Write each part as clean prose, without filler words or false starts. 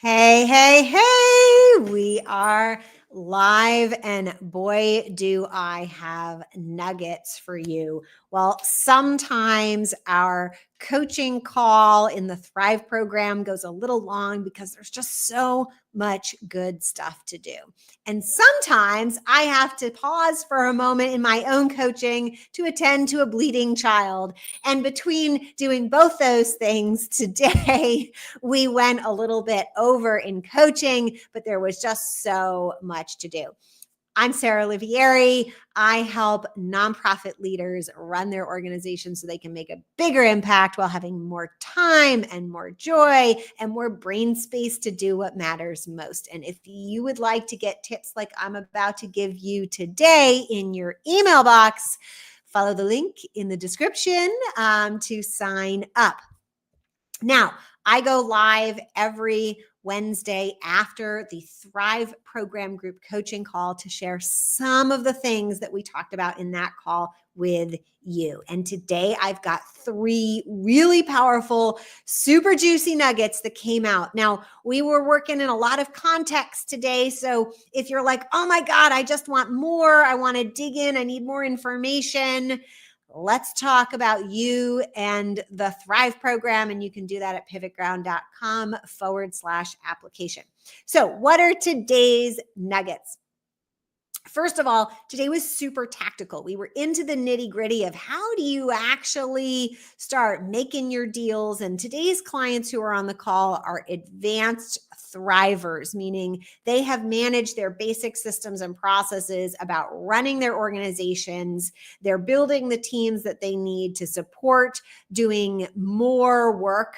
Hey, hey, hey, we are live and boy, do I have nuggets for you. Well, sometimes our coaching call in the Thrive program goes a little long because there's just so much good stuff to do. And sometimes I have to pause for a moment in my own coaching to attend to a bleeding child. And between doing both those things today, we went a little bit over in coaching, but there was just so much to do. I'm Sarah Olivieri. I help nonprofit leaders run their organizations so they can make a bigger impact while having more time and more joy and more brain space to do what matters most. And if you would like to get tips like I'm about to give you today in your email box, follow the link in the description to sign up. Now, I go live every Wednesday after the Thrive program group coaching call to share some of the things that we talked about in that call with you. And today I've got 3 really powerful, super juicy nuggets that came out. Now, we were working in a lot of context today. So if you're like, oh my God, I just want more, I want to dig in, I need more information, let's talk about you and the Thrive program. And you can do that at pivotground.com/application. So what are today's nuggets? First of all, today was super tactical. We were into the nitty gritty of how do you actually start making your deals. And today's clients who are on the call are advanced thrivers, meaning they have managed their basic systems and processes about running their organizations. They're building the teams that they need to support doing more work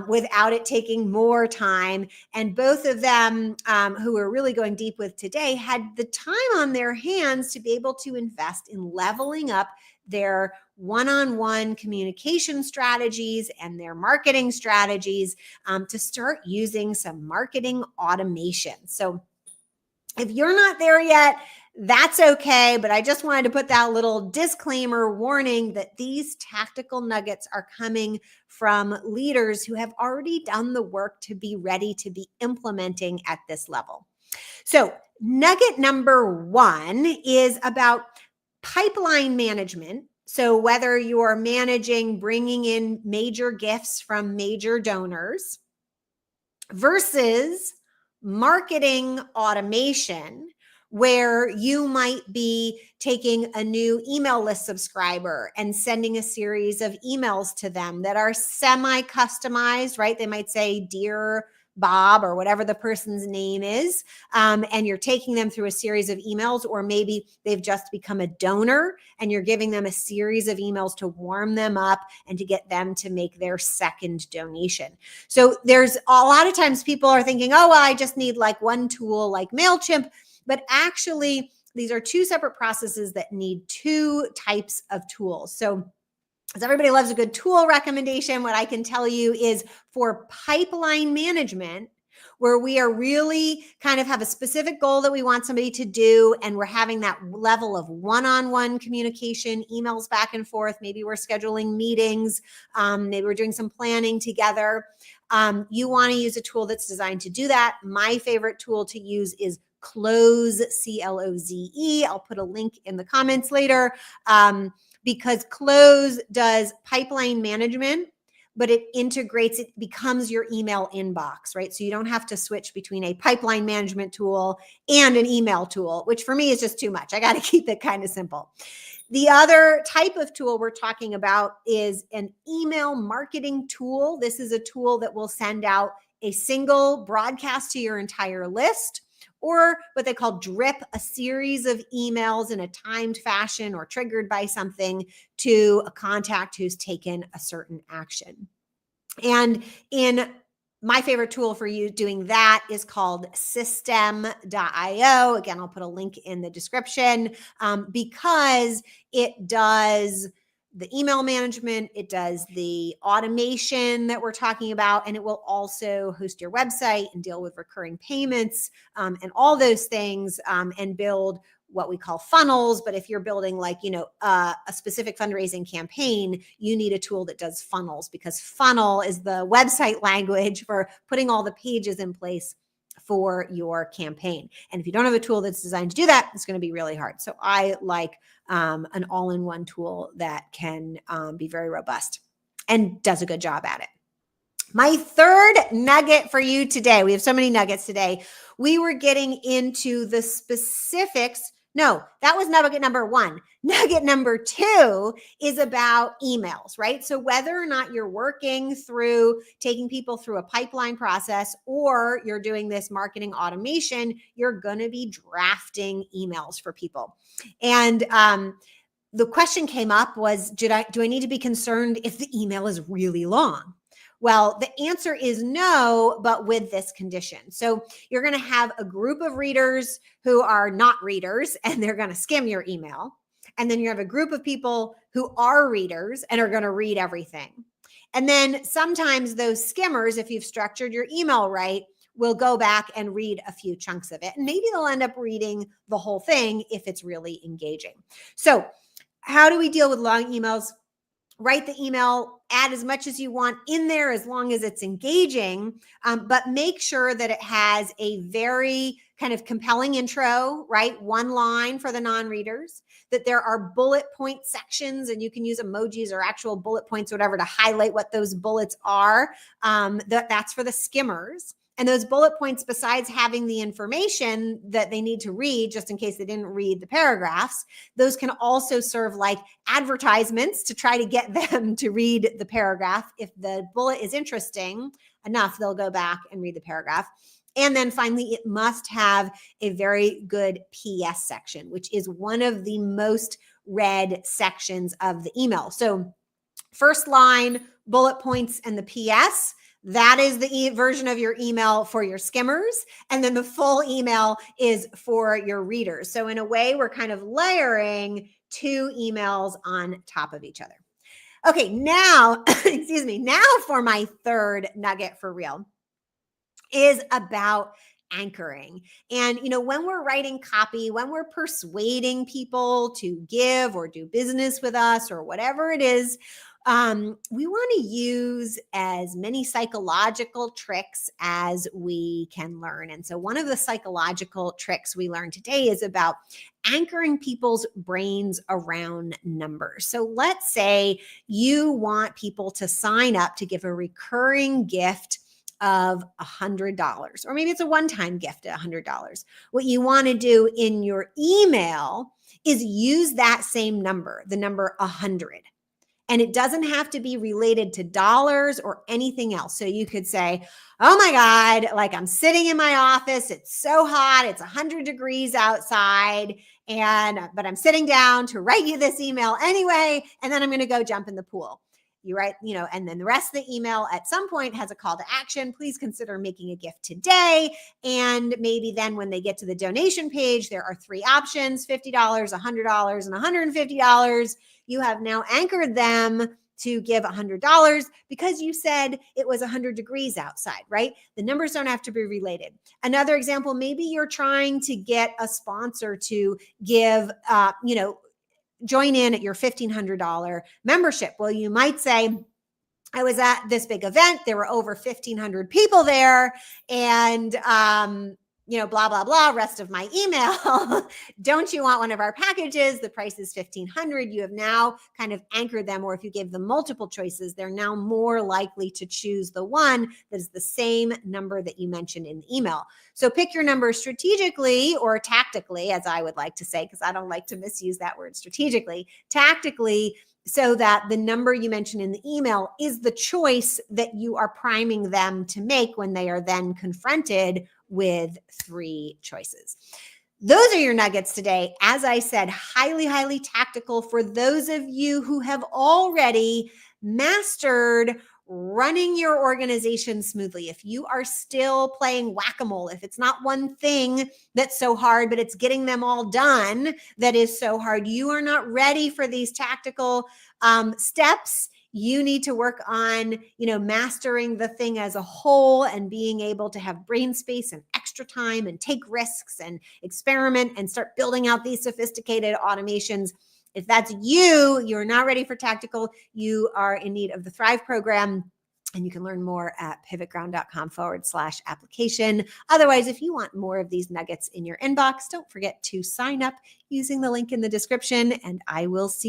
without it taking more time. And both of them, who we're really going deep with today, had the time on their hands to be able to invest in leveling up their one-on-one communication strategies and their marketing strategies to start using some marketing automation. So if you're not there yet, that's okay. But I just wanted to put that little disclaimer warning that these tactical nuggets are coming from leaders who have already done the work to be ready to be implementing at this level. So nugget number 1 is about pipeline management. So whether you're managing bringing in major gifts from major donors versus marketing automation, where you might be taking a new email list subscriber and sending a series of emails to them that are semi-customized, right? They might say, Dear Bob, or whatever the person's name is, and you're taking them through a series of emails, or maybe they've just become a donor and you're giving them a series of emails to warm them up and to get them to make their second donation. So there's a lot of times people are thinking, oh, well, I just need like one tool like MailChimp, but actually these are 2 separate processes that need 2 types of tools. So as everybody loves a good tool recommendation, what I can tell you is for pipeline management, where we are really kind of have a specific goal that we want somebody to do, and we're having that level of one-on-one communication, emails back and forth, maybe we're scheduling meetings, maybe we're doing some planning together. You want to use a tool that's designed to do that. My favorite tool to use is Cloze, Cloze. I'll put a link in the comments later. Because Cloze does pipeline management, but it integrates, it becomes your email inbox, right? So you don't have to switch between a pipeline management tool and an email tool, which for me is just too much. I got to keep it kind of simple. The other type of tool we're talking about is an email marketing tool. This is a tool that will send out a single broadcast to your entire list, or what they call drip, a series of emails in a timed fashion or triggered by something to a contact who's taken a certain action. And in my favorite tool for you doing that is called system.io. Again, I'll put a link in the description because it does the email management, it does the automation that we're talking about, and it will also host your website and deal with recurring payments and all those things and build what we call funnels. But if you're building like, a specific fundraising campaign, you need a tool that does funnels, because funnel is the website language for putting all the pages in place for your campaign. And if you don't have a tool that's designed to do that, it's going to be really hard. So I like an all-in-one tool that can be very robust and does a good job at it. My third nugget for you today, we have so many nuggets today. We were getting into the specifics. No, that was nugget number one. Nugget number two is about emails, right? So whether or not you're working through taking people through a pipeline process or you're doing this marketing automation, you're going to be drafting emails for people. And the question came up was, do I need to be concerned if the email is really long? Well, the answer is no, but with this condition. So you're going to have a group of readers who are not readers, and they're going to skim your email. And then you have a group of people who are readers and are going to read everything. And then sometimes those skimmers, if you've structured your email right, will go back and read a few chunks of it. And maybe they'll end up reading the whole thing if it's really engaging. So how do we deal with long emails? Write the email, add as much as you want in there as long as it's engaging, but make sure that it has a very kind of compelling intro, right? One line for the non-readers, that there are bullet point sections, and you can use emojis or actual bullet points, whatever, to highlight what those bullets are. That's for the skimmers. And those bullet points, besides having the information that they need to read, just in case they didn't read the paragraphs, those can also serve like advertisements to try to get them to read the paragraph. If the bullet is interesting enough, they'll go back and read the paragraph. And then finally, it must have a very good PS section, which is one of the most read sections of the email. So first line, bullet points, and the PS. That is the version of your email for your skimmers. And then the full email is for your readers. So in a way, we're kind of layering two emails on top of each other. Okay, now, now for my third nugget for real is about anchoring. And, when we're writing copy, when we're persuading people to give or do business with us or whatever it is, we want to use as many psychological tricks as we can learn. And so one of the psychological tricks we learned today is about anchoring people's brains around numbers. So let's say you want people to sign up to give a recurring gift of $100, or maybe it's a one-time gift at $100. What you want to do in your email is use that same number, the number 100. And it doesn't have to be related to dollars or anything else. So you could say, oh my God, like I'm sitting in my office. It's so hot. It's 100 degrees outside. But I'm sitting down to write you this email anyway. And then I'm going to go jump in the pool. You write, and then the rest of the email at some point has a call to action. Please consider making a gift today. And maybe then when they get to the donation page, there are three options, $50, $100, and $150. You have now anchored them to give $100 because you said it was 100 degrees outside, right? The numbers don't have to be related. Another example, maybe you're trying to get a sponsor to give, join in at your $1,500 membership. Well, you might say, I was at this big event. There were over 1,500 people there, and, blah, blah, blah, rest of my email. Don't you want one of our packages? The price is $1,500. You have now kind of anchored them, or if you give them multiple choices, they're now more likely to choose the one that is the same number that you mentioned in the email. So pick your number strategically or tactically, as I would like to say, because I don't like to misuse that word strategically, tactically, so that the number you mentioned in the email is the choice that you are priming them to make when they are then confronted with three choices. Those are your nuggets today. As I said, highly, highly tactical for those of you who have already mastered running your organization smoothly. If you are still playing whack-a-mole, if it's not one thing that's so hard, but it's getting them all done that is so hard, you are not ready for these tactical steps. You need to work on, mastering the thing as a whole and being able to have brain space and extra extra time and take risks and experiment and start building out these sophisticated automations. If that's you, you're not ready for tactical, you are in need of the Thrive program. And you can learn more at pivotground.com/application. Otherwise, if you want more of these nuggets in your inbox, don't forget to sign up using the link in the description, and I will see